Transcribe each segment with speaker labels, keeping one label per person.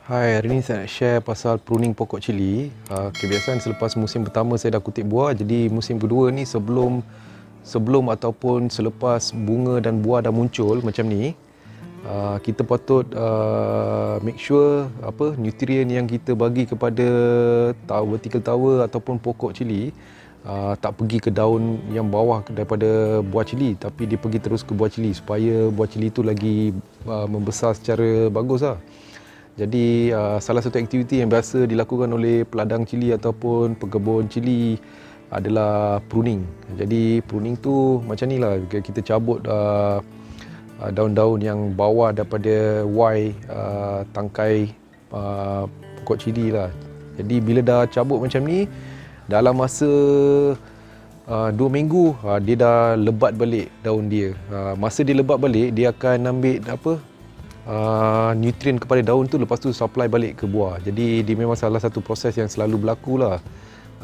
Speaker 1: Hai, hari ni saya nak share pasal pruning pokok cili. Kebiasaan selepas musim pertama saya dah kutip buah, jadi musim kedua ni sebelum ataupun selepas bunga dan buah dah muncul macam ni, kita patut make sure nutrien yang kita bagi kepada vertical tower ataupun pokok cili tak pergi ke daun yang bawah daripada buah cili, tapi dia pergi terus ke buah cili supaya buah cili tu lagi membesar secara bagus lah. Jadi salah satu aktiviti yang biasa dilakukan oleh peladang cili ataupun pekebun cili adalah pruning. Jadi pruning tu macam ni lah, kita cabut daun-daun yang bawah daripada tangkai pokok cili lah. Jadi bila dah cabut macam ni, dalam masa 2 minggu dia dah lebat balik daun dia. Masa dia lebat balik, dia akan ambil nutrien kepada daun tu, lepas tu supply balik ke buah. Jadi dia memang salah satu proses yang selalu berlaku lah.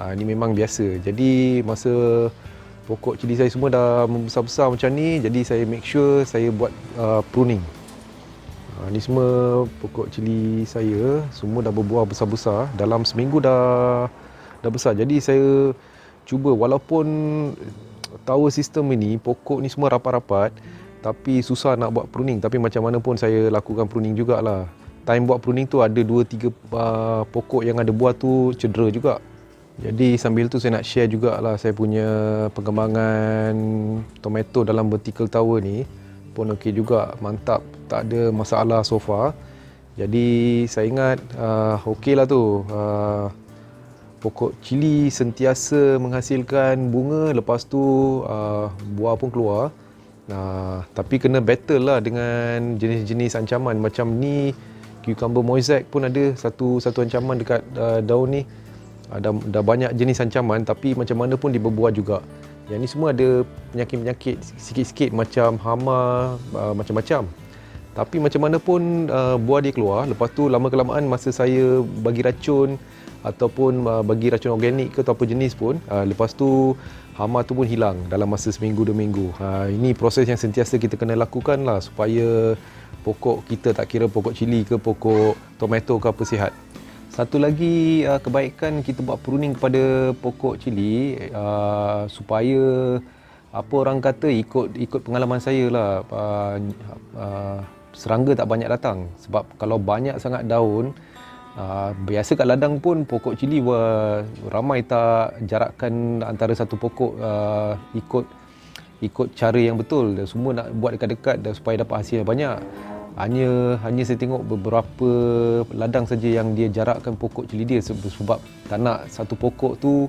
Speaker 1: Ini memang biasa. Jadi masa pokok cili saya semua dah membesar-besar macam ni, jadi saya make sure saya buat pruning. Ni semua pokok cili saya semua dah berbuah besar-besar, dalam seminggu dah besar. Jadi saya cuba, walaupun tower system ini, pokok ni semua rapat-rapat, tapi susah nak buat pruning. Tapi macam mana pun saya lakukan pruning jugalah. Time buat pruning tu ada 2-3 pokok yang ada buah tu cedera juga. Jadi sambil tu saya nak share jugalah saya punya perkembangan tomato dalam vertical tower ni pun okey juga, mantap, tak ada masalah so far. Jadi saya ingat okey lah tu. Pokok cili sentiasa menghasilkan bunga, lepas tu buah pun keluar. Tapi kena battle lah dengan jenis-jenis ancaman macam ni. Cucumber mosaic pun ada satu ancaman dekat daun ni. Dah banyak jenis ancaman, tapi macam mana pun dia berbuah juga. Yang ni semua ada penyakit-penyakit sikit-sikit macam hama, macam-macam. Tapi macam mana pun buah dia keluar. Lepas tu lama-kelamaan masa saya bagi racun ataupun bagi racun organik ke atau apa jenis pun, lepas tu hama tu pun hilang dalam masa seminggu 2 minggu. Ini proses yang sentiasa kita kena lakukan lah supaya pokok kita, tak kira pokok cili ke pokok tomato ke apa, sihat. Satu lagi kebaikan kita buat pruning kepada pokok cili, supaya apa orang kata, ikut pengalaman saya lah, serangga tak banyak datang. Sebab kalau banyak sangat daun, biasa kat ladang pun pokok cili ramai tak jarakkan antara satu pokok, ikut cara yang betul. Dan semua nak buat dekat-dekat dan supaya dapat hasil yang banyak. Hanya saya tengok beberapa ladang saja yang dia jarakkan pokok cili dia, sebab tak nak satu pokok tu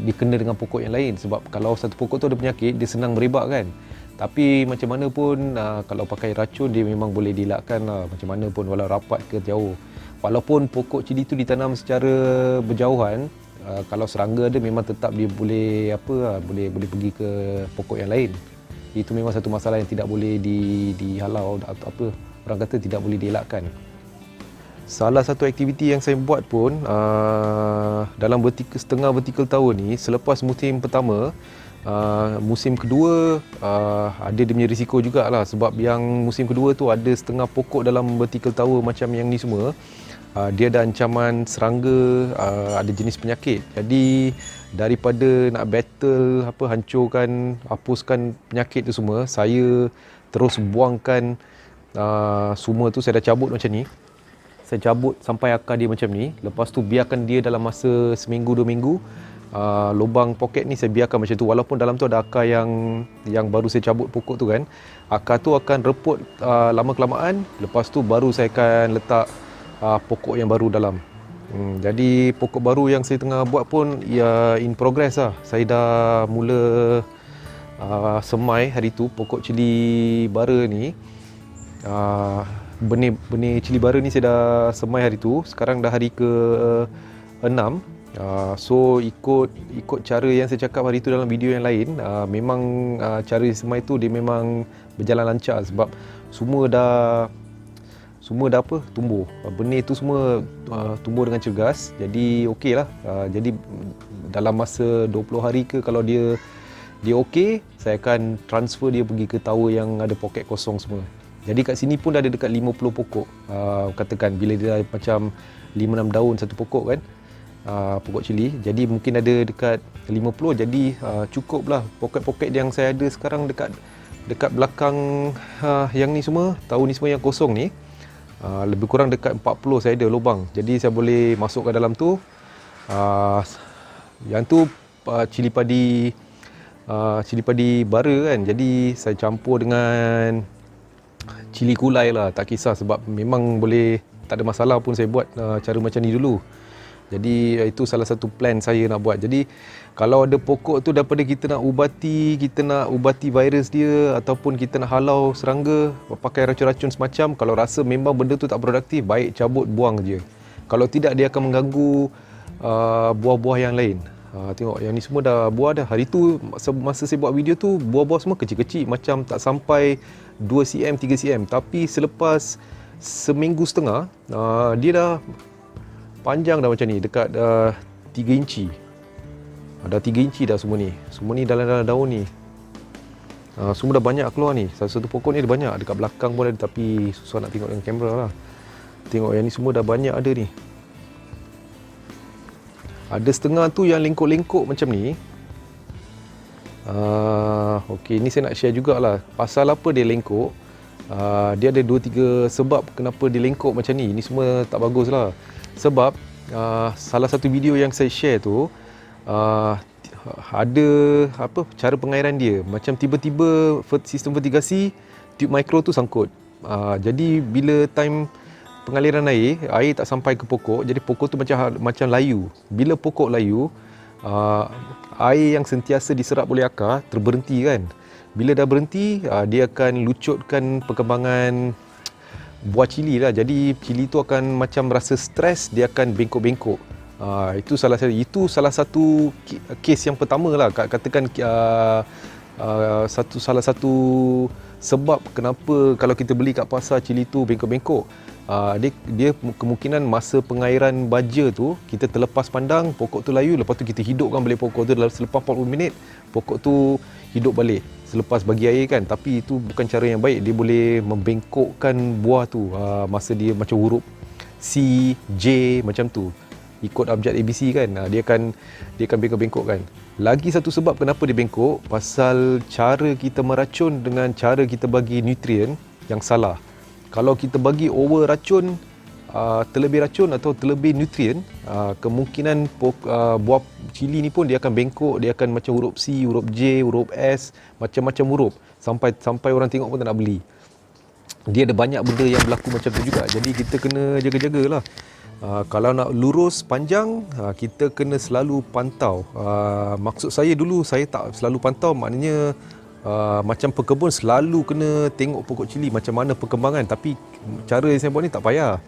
Speaker 1: dikena dengan pokok yang lain. Sebab kalau satu pokok tu ada penyakit, dia senang merebak kan. Tapi macam mana pun kalau pakai racun, dia memang boleh dielakkan lah, macam mana pun, walau rapat ke jauh. Walaupun pokok cili tu ditanam secara berjauhan, kalau serangga ada, memang tetap dia boleh boleh pergi ke pokok yang lain. Itu memang satu masalah yang tidak boleh dihalau atau orang kata tidak boleh dielakkan. Salah satu aktiviti yang saya buat pun dalam setengah vertical tower ni, selepas musim pertama, musim kedua ada dia punya risiko jugalah. Sebab yang musim kedua tu ada setengah pokok dalam vertical tower macam yang ni semua, dia ada ancaman serangga, ada jenis penyakit. Jadi daripada nak battle hapuskan penyakit tu semua, saya terus buangkan semua tu. Saya dah cabut macam ni, saya cabut sampai akar dia macam ni. Lepas tu biarkan dia dalam masa seminggu 2 minggu. Lubang poket ni saya biarkan macam tu, walaupun dalam tu ada akar yang baru saya cabut pokok tu kan. Akar tu akan reput lama-kelamaan. Lepas tu baru saya akan letak pokok yang baru dalam. Jadi pokok baru yang saya tengah buat pun ya in progress lah. Saya dah mula semai hari tu pokok cili bara ni. Benih cili bara ni saya dah semai hari tu. Sekarang dah hari ke-6. So ikut cara yang saya cakap hari tu dalam video yang lain, memang cara semai tu dia memang berjalan lancar. Sebab semua dah tumbuh. Benih tu semua tumbuh dengan cergas. Jadi okey lah. Jadi dalam masa 20 hari ke, kalau dia okey, saya akan transfer dia pergi ke tower yang ada poket kosong semua. Jadi kat sini pun dah ada dekat 50 pokok. Katakan bila dia dah macam 5-6 daun satu pokok kan, pokok cili. Jadi mungkin ada dekat 50, jadi cukuplah. Poket-poket yang saya ada sekarang dekat belakang yang ni semua, tahun ni semua yang kosong ni, lebih kurang dekat 40 saya ada lubang. Jadi saya boleh masuk ke dalam tu. Yang tu cili padi bara kan. Jadi saya campur dengan cili kulai lah, tak kisah, sebab memang boleh, tak ada masalah pun saya buat cara macam ni dulu. Jadi itu salah satu plan saya nak buat. Jadi kalau ada pokok tu, daripada kita nak ubati virus dia, ataupun kita nak halau serangga pakai racun-racun semacam, kalau rasa memang benda tu tak produktif, baik cabut, buang je. Kalau tidak, dia akan mengganggu buah-buah yang lain. Tengok yang ni semua dah buah dah. Hari tu masa saya buat video tu, buah-buah semua kecil-kecil, macam tak sampai 2 cm, 3 cm. Tapi selepas seminggu setengah, dia dah panjang dah macam ni, dekat 3 inci. Dah 3 inci dah semua ni. Semua ni dalam daun ni. Semua dah banyak keluar ni. Satu pokok ni ada banyak. Dekat belakang pun ada, tapi susah nak tengok dengan kamera lah. Tengok yang ni semua dah banyak ada ni. Ada setengah tu yang lengkok-lengkok macam ni. Okey, ni saya nak share jugalah. Pasal apa dia lengkok. Dia ada 2-3 sebab kenapa dia lengkok macam ni. Ini semua tak bagus lah. Sebab salah satu video yang saya share tu, ada cara pengairan dia. Macam tiba-tiba sistem vertigasi, tube mikro tu sangkut. Jadi bila time pengaliran air tak sampai ke pokok, jadi pokok tu macam layu. Bila pokok layu, air yang sentiasa diserap oleh akar terberhenti kan. Bila dah berhenti, dia akan lucutkan perkembangan buah cili lah. Jadi cili tu akan macam rasa stres, dia akan bengkok-bengkok. Itu salah satu kes yang pertama lah. Katakan salah satu sebab kenapa kalau kita beli kat pasar cili tu bengkok-bengkok. Dia kemungkinan masa pengairan baja tu kita terlepas pandang, pokok tu layu, lepas tu kita hidupkan balik pokok tu, selepas 40 minit pokok tu hidup balik selepas bagi air kan. Tapi itu bukan cara yang baik. Dia boleh membengkokkan buah tu masa dia macam huruf C, J macam tu, ikut abjad ABC kan. Dia akan bengkok-bengkok kan. Lagi satu sebab kenapa dia bengkok, pasal cara kita meracun dengan cara kita bagi nutrien yang salah. Kalau kita bagi over racun, terlebih racun atau terlebih nutrien, kemungkinan buah cili ni pun dia akan bengkok, dia akan macam huruf C, huruf J, huruf S, macam-macam huruf, sampai orang tengok pun tak nak beli. Dia ada banyak benda yang berlaku macam tu juga. Jadi kita kena jaga-jagalah. Kalau nak lurus panjang, kita kena selalu pantau. Maksud saya dulu saya tak selalu pantau, maknanya macam pekebun selalu kena tengok pokok cili macam mana perkembangan. Tapi cara yang saya buat ni tak payah.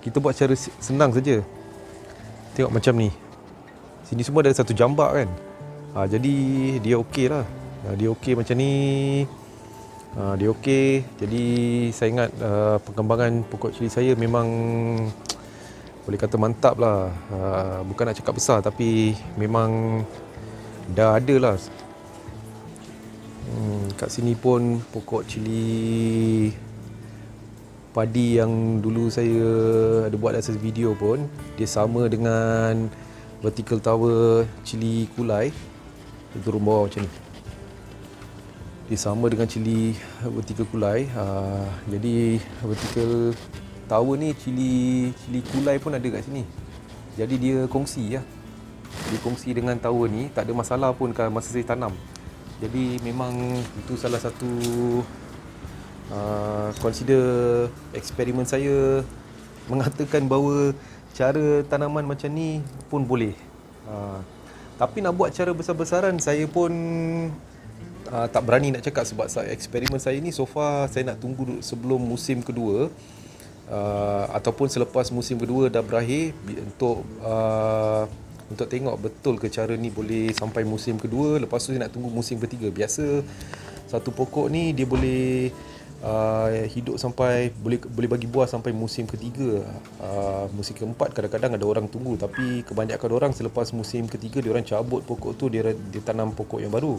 Speaker 1: Kita buat cara senang saja. Tengok macam ni. Sini semua ada satu jambak kan. Jadi dia okey lah. Dia okey macam ni. Dia okey. Jadi saya ingat perkembangan pokok cili saya memang boleh kata mantap lah. Bukan nak cakap besar, tapi memang dah ada lah. Kat sini pun pokok cili padi yang dulu saya ada buat dalam video pun, dia sama dengan vertical tower cili kulai. Dia turun bawah macam ni. Dia sama dengan cili vertical kulai. Jadi vertical tower ni cili kulai pun ada kat sini. Jadi dia kongsi lah. Dia kongsi dengan tower ni, tak ada masalah pun masa saya tanam. Jadi memang itu salah satu consider eksperimen saya, mengatakan bahawa cara tanaman macam ni pun boleh. Tapi nak buat cara besar-besaran saya pun tak berani nak cakap, sebab eksperimen saya ni so far saya nak tunggu sebelum musim kedua, ataupun selepas musim kedua dah berakhir, untuk tengok betul ke cara ni boleh sampai musim kedua. Lepas tu saya nak tunggu musim ketiga. Biasa satu pokok ni dia boleh hidup sampai boleh bagi buah sampai musim ketiga. Musim keempat kadang-kadang ada orang tunggu, tapi kebanyakan orang selepas musim ketiga dia orang cabut pokok tu, dia tanam pokok yang baru.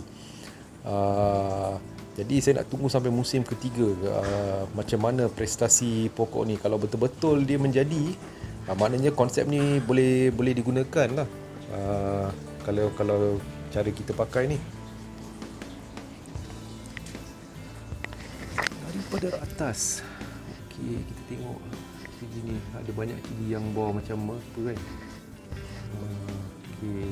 Speaker 1: Jadi saya nak tunggu sampai musim ketiga macam mana prestasi pokok ni. Kalau betul-betul dia menjadi, maknanya konsep ni boleh digunakan lah. Kalau cara kita pakai ni. Daripada atas. Okey, kita tengok cili ni ada banyak cili yang bawah macam apa kan. Okey.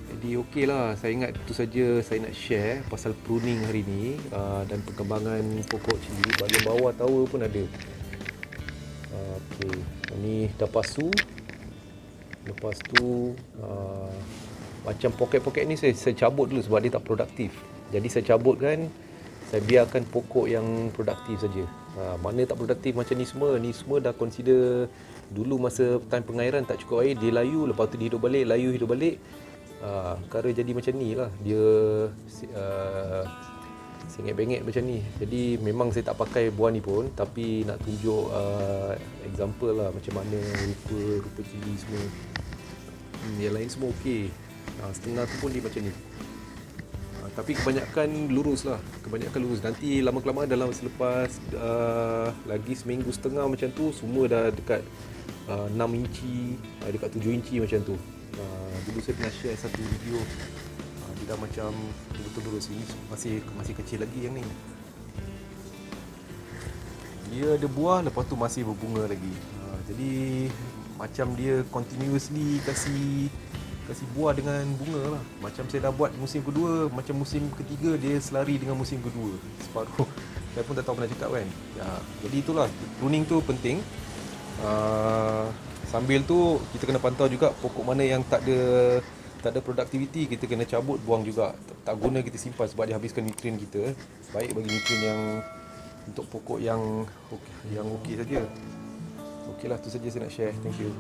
Speaker 1: Jadi okey lah, saya ingat itu saja saya nak share pasal pruning hari ni dan perkembangan pokok cili. Bahagian bawah tower pun ada. Okey, ni dah pasu. Lepas tu macam poket-poket ni saya cabut dulu sebab dia tak produktif. Jadi saya cabut kan, saya biarkan pokok yang produktif saja. Mana tak produktif macam ni semua dah consider dulu masa time pengairan tak cukup air, dia layu, lepas tu dia hidup balik, layu hidup balik. Perkara jadi macam ni lah. Dia sengit-bengit macam ni. Jadi memang saya tak pakai buah ni pun, tapi nak tunjuk example lah macam mana rupa cili semua. Yang lain semua okey. Setengah tu pun dia macam ni. Tapi kebanyakan lurus lah. Nanti lama-kelamaan dalam selepas lagi seminggu setengah macam tu, semua dah dekat 6 inci, dekat 7 inci macam tu. Dulu saya pernah share satu video, dia dah macam betul-betul lurus. Ini masih kecil lagi yang ni. Dia ada buah, lepas tu masih berbunga lagi. Jadi macam dia continuously kasih buah dengan bunga lah. Macam saya dah buat musim kedua, macam musim ketiga dia selari dengan musim kedua. Separuh. Saya pun tak tahu pernah cakap kan. Jadi itulah, pruning tu penting. Sambil tu kita kena pantau juga pokok mana yang tak ada produktiviti, kita kena cabut, buang juga. Tak guna kita simpan sebab dia habiskan nutrien kita. Baik bagi nutrien yang untuk pokok yang okey saja. Okeylah, tu saja saya nak share. Thank you.